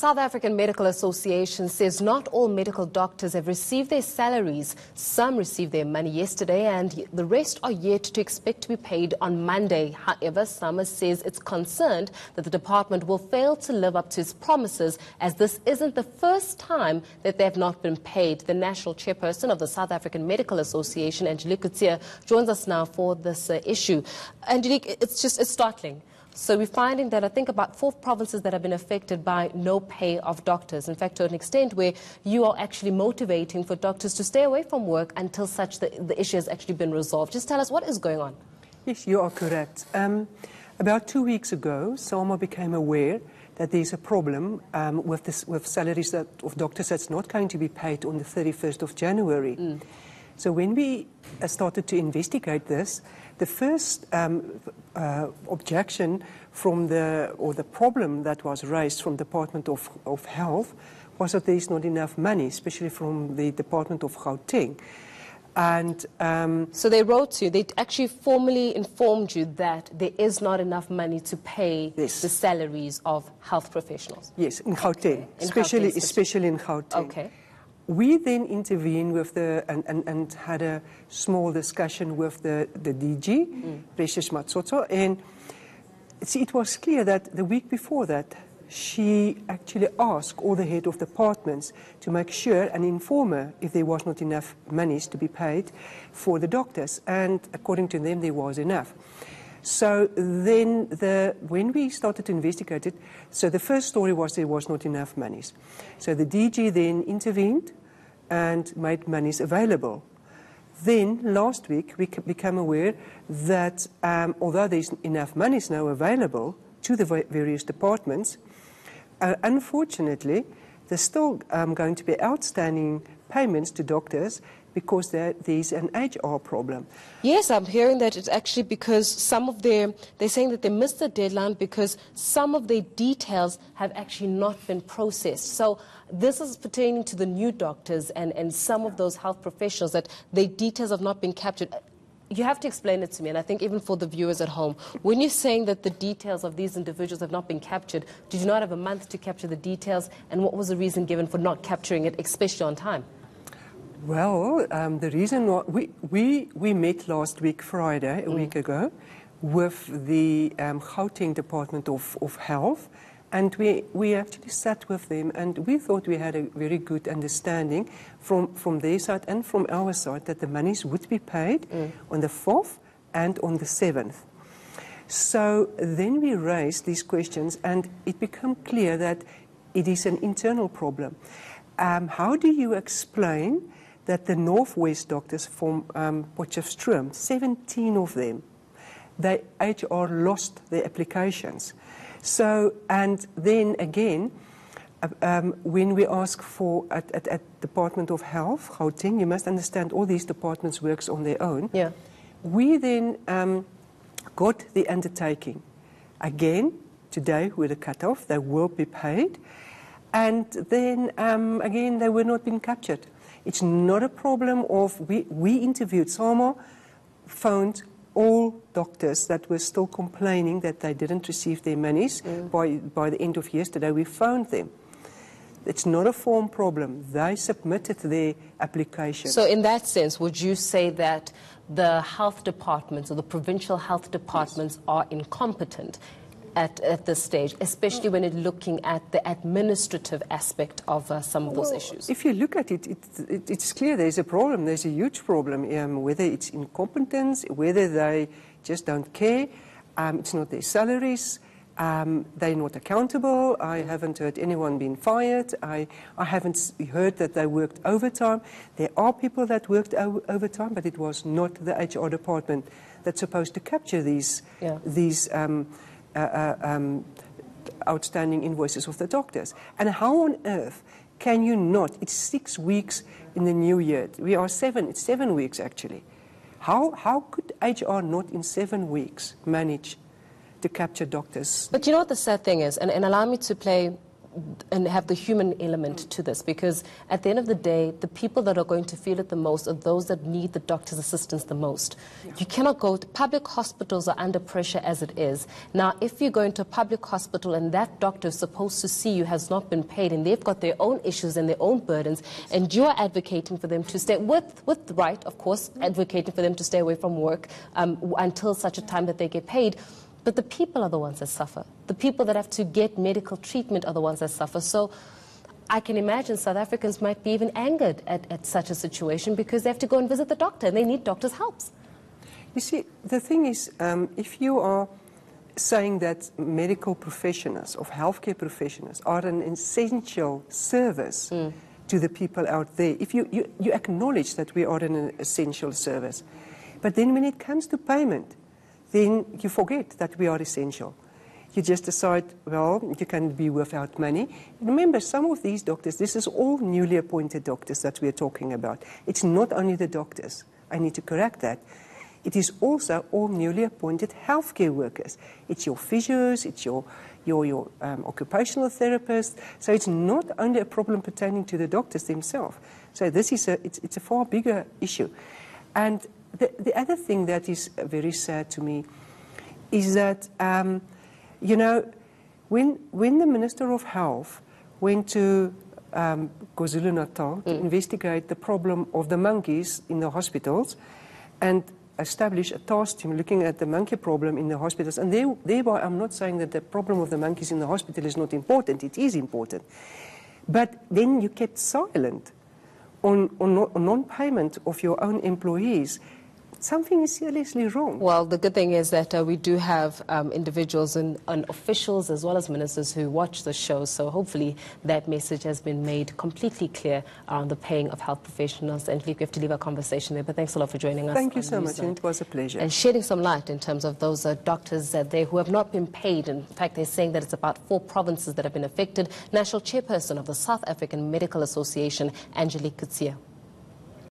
South African Medical Association says not all medical doctors have received their salaries. Some received their money yesterday and the rest are yet to expect to be paid on Monday. However, SAMA says it's concerned that the department will fail to live up to its promises, as this isn't the first time that they have not been paid. The national chairperson of the South African Medical Association, Angelique Coetzee, joins us now for this issue. Angelique, it's startling. So we're finding that I think about 4 provinces that have been affected by no pay of doctors. In fact, to an extent where you are actually motivating for doctors to stay away from work until such the issue has actually been resolved. Just tell us what is going on. Yes, you are correct. About 2 weeks ago, SAMA became aware that there's a problem with salaries of doctors that's not going to be paid on the 31st of January. So when we started to investigate this, the first objection from the problem that was raised from the Department of Health was that there is not enough money, especially from the Department of Gauteng. And so they wrote to you, they actually formally informed you that there is not enough money to pay the salaries of health professionals. Yes, in Gauteng, especially in Gauteng. Okay. We then intervened with and had a small discussion with the DG, Precious Matsotso, and it was clear that the week before that, she actually asked all the head of departments to make sure and inform her if there was not enough monies to be paid for the doctors, and according to them, there was enough. So then when we started to investigate it, so the first story was there was not enough monies. So the DG then intervened and made monies available. Then last week we became aware that although there's enough monies now available to the various departments, unfortunately there's still going to be outstanding payments to doctors because there's an HR problem. Yes, I'm hearing that it's actually because they're saying that they missed the deadline because some of their details have actually not been processed. So this is pertaining to the new doctors and some of those health professionals that their details have not been captured. You have to explain it to me, and I think even for the viewers at home. When you're saying that the details of these individuals have not been captured, did you not have a month to capture the details, and what was the reason given for not capturing it, especially on time? Well, the reason we met last week, Friday, a week ago, with the Gauteng Department of Health, and we actually sat with them, and we thought we had a very good understanding from their side and from our side that the monies would be paid on the 4th and on the 7th. So then we raised these questions, and it became clear that it is an internal problem. How do you explain that the Northwest doctors from Potchefstroom, 17 of them, they HR lost their applications. So, and then again, when we ask for at Department of Health, Gauteng, you must understand all these departments works on their own. Yeah. We then got the undertaking. Again, today with a cut-off, they will be paid. And then again, they were not being captured. It's not a problem of, we interviewed, SAMA phoned all doctors that were still complaining that they didn't receive their monies by the end of yesterday. We phoned them. It's not a form problem. They submitted their application. So in that sense, would you say that the health departments or the provincial health departments are incompetent at this stage, especially when it's looking at the administrative aspect of some of those issues? If you look at it, it's clear there's a problem. There's a huge problem, whether it's incompetence, whether they just don't care. It's not their salaries. They're not accountable. I haven't heard anyone being fired. I haven't heard that they worked overtime. There are people that worked overtime, but it was not the HR department that's supposed to capture these outstanding invoices of the doctors. And how on earth can you not? It's 6 weeks in the new year. It's 7 weeks actually. How could HR not in 7 weeks manage to capture doctors? But you know what the sad thing is, and allow me to play have the human element to this, because at the end of the day, the people that are going to feel it the most are those that need the doctor's assistance the most. Yeah. You cannot go to public hospitals are under pressure as it is. Now, if you go into a public hospital and that doctor is supposed to see you has not been paid, and they've got their own issues and their own burdens, and you're advocating for them to stay, with the right, of course, advocating for them to stay away from work until such a time that they get paid. But the people are the ones that suffer. The people that have to get medical treatment are the ones that suffer. So I can imagine South Africans might be even angered at such a situation because they have to go and visit the doctor and they need doctors' help. You see, the thing is, if you are saying that medical professionals, of healthcare professionals, are an essential service to the people out there, if you acknowledge that we are an essential service, but then when it comes to payment, then you forget that we are essential. You just decide, well, you can be without money. Remember, some of these doctors, this is all newly appointed doctors that we are talking about. It's not only the doctors. I need to correct that. It is also all newly appointed healthcare workers. It's your physios, it's your occupational therapists. So it's not only a problem pertaining to the doctors themselves. So this is it's a far bigger issue. And the other thing that is very sad to me is that, you know, when the Minister of Health went to KwaZulu-Natal to investigate the problem of the monkeys in the hospitals and establish a task team looking at the monkey problem in the hospitals, and thereby I'm not saying that the problem of the monkeys in the hospital is not important, it is important. But then you kept silent on non-payment of your own employees. Something is seriously wrong. Well, the good thing is that we do have individuals and officials as well as ministers who watch the show, so hopefully that message has been made completely clear on the paying of health professionals. And we have to leave our conversation there, but thanks a lot for joining us. Thank you so much, and it was a pleasure. And shedding some light in terms of those doctors there who have not been paid. In fact, they're saying that it's about 4 provinces that have been affected. National Chairperson of the South African Medical Association, Angelique Kutsia.